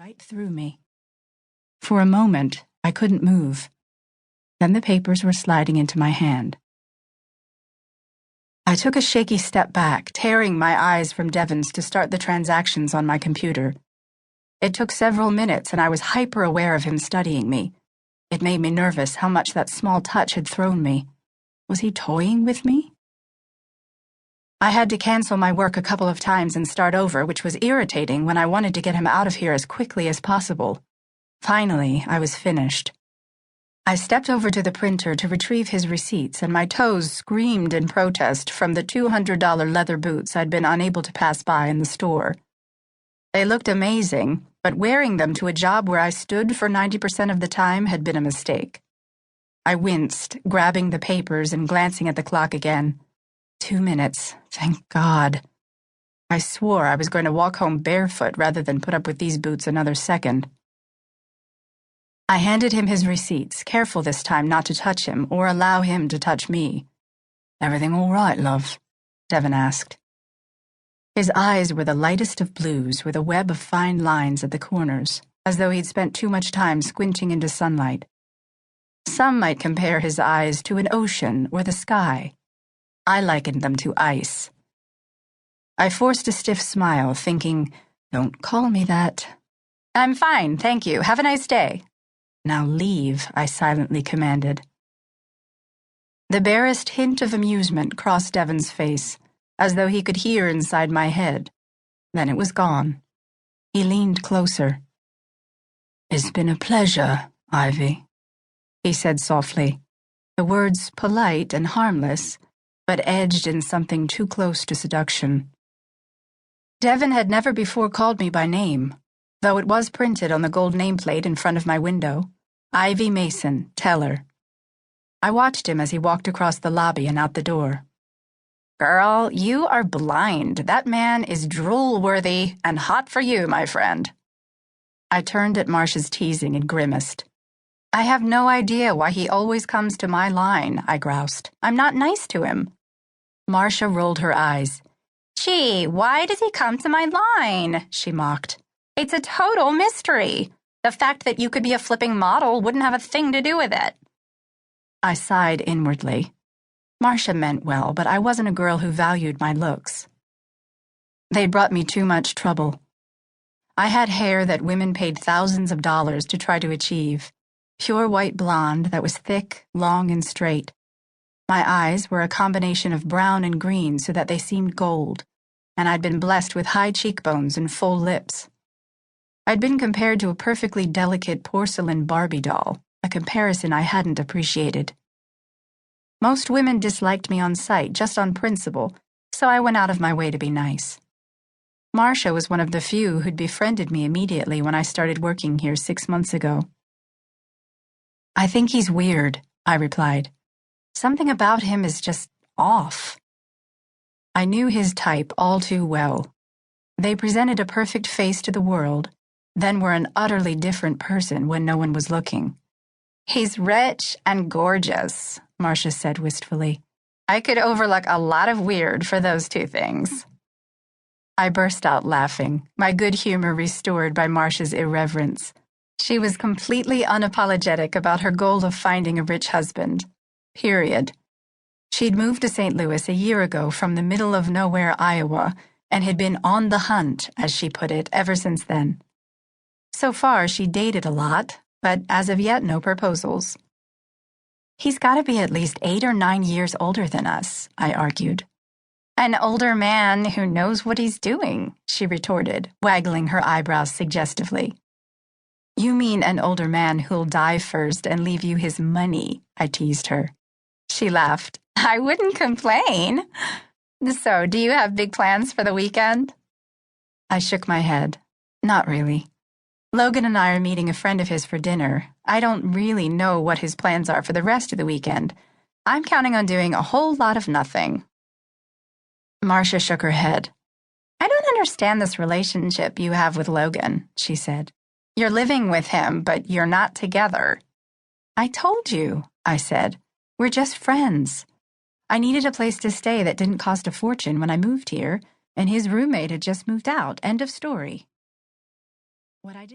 right through me. For a moment, I couldn't move. Then the papers were sliding into my hand. I took a shaky step back, tearing my eyes from Devon's to start the transactions on my computer. It took several minutes, and I was hyper-aware of him studying me. It made me nervous how much that small touch had thrown me. Was he toying with me? I had to cancel my work a couple of times and start over, which was irritating when I wanted to get him out of here as quickly as possible. Finally, I was finished. I stepped over to the printer to retrieve his receipts, and my toes screamed in protest from the $200 leather boots I'd been unable to pass by in the store. They looked amazing, but wearing them to a job where I stood for 90% of the time had been a mistake. I winced, grabbing the papers and glancing at the clock again. 2 minutes, thank God. I swore I was going to walk home barefoot rather than put up with these boots another second. I handed him his receipts, careful this time not to touch him or allow him to touch me. "Everything all right, love?" Devon asked. His eyes were the lightest of blues with a web of fine lines at the corners, as though he'd spent too much time squinting into sunlight. Some might compare his eyes to an ocean or the sky. I likened them to ice. I forced a stiff smile, thinking, "Don't call me that." "I'm fine, thank you. Have a nice day." "Now leave," I silently commanded. The barest hint of amusement crossed Devon's face, as though he could hear inside my head. Then it was gone. He leaned closer. "It's been a pleasure, Ivy," he said softly, the words polite and harmless, but edged in something too close to seduction. Devon had never before called me by name, though it was printed on the gold nameplate in front of my window. Ivy Mason, teller. I watched him as he walked across the lobby and out the door. "Girl, you are blind. That man is drool-worthy and hot for you, my friend." I turned at Marcia's teasing and grimaced. "I have no idea why he always comes to my line," I groused. "I'm not nice to him." Marcia rolled her eyes. "Gee, why does he come to my line?" she mocked. "It's a total mystery. The fact that you could be a flipping model wouldn't have a thing to do with it." I sighed inwardly. Marcia meant well, but I wasn't a girl who valued my looks. They'd brought me too much trouble. I had hair that women paid thousands of dollars to try to achieve. Pure white blonde that was thick, long, and straight. My eyes were a combination of brown and green so that they seemed gold, and I'd been blessed with high cheekbones and full lips. I'd been compared to a perfectly delicate porcelain Barbie doll, a comparison I hadn't appreciated. Most women disliked me on sight just on principle, so I went out of my way to be nice. Marcia was one of the few who'd befriended me immediately when I started working here 6 months ago. "I think he's weird," I replied. "Something about him is just off." I knew his type all too well. They presented a perfect face to the world, then were an utterly different person when no one was looking. "He's rich and gorgeous," Marcia said wistfully. "I could overlook a lot of weird for those two things." I burst out laughing, my good humor restored by Marcia's irreverence. She was completely unapologetic about her goal of finding a rich husband. Period. She'd moved to St. Louis a year ago from the middle of nowhere, Iowa, and had been on the hunt, as she put it, ever since then. So far, she dated a lot, but as of yet, no proposals. "He's got to be at least 8 or 9 years older than us," I argued. "An older man who knows what he's doing," she retorted, waggling her eyebrows suggestively. "You mean an older man who'll die first and leave you his money," I teased her. She laughed. "I wouldn't complain. So, do you have big plans for the weekend?" I shook my head. "Not really. Logan and I are meeting a friend of his for dinner. I don't really know what his plans are for the rest of the weekend. I'm counting on doing a whole lot of nothing." Marcia shook her head. "I don't understand this relationship you have with Logan," she said. "You're living with him, but you're not together." "I told you," I said. "We're just friends. I needed a place to stay that didn't cost a fortune when I moved here, and his roommate had just moved out. End of story." What I didn't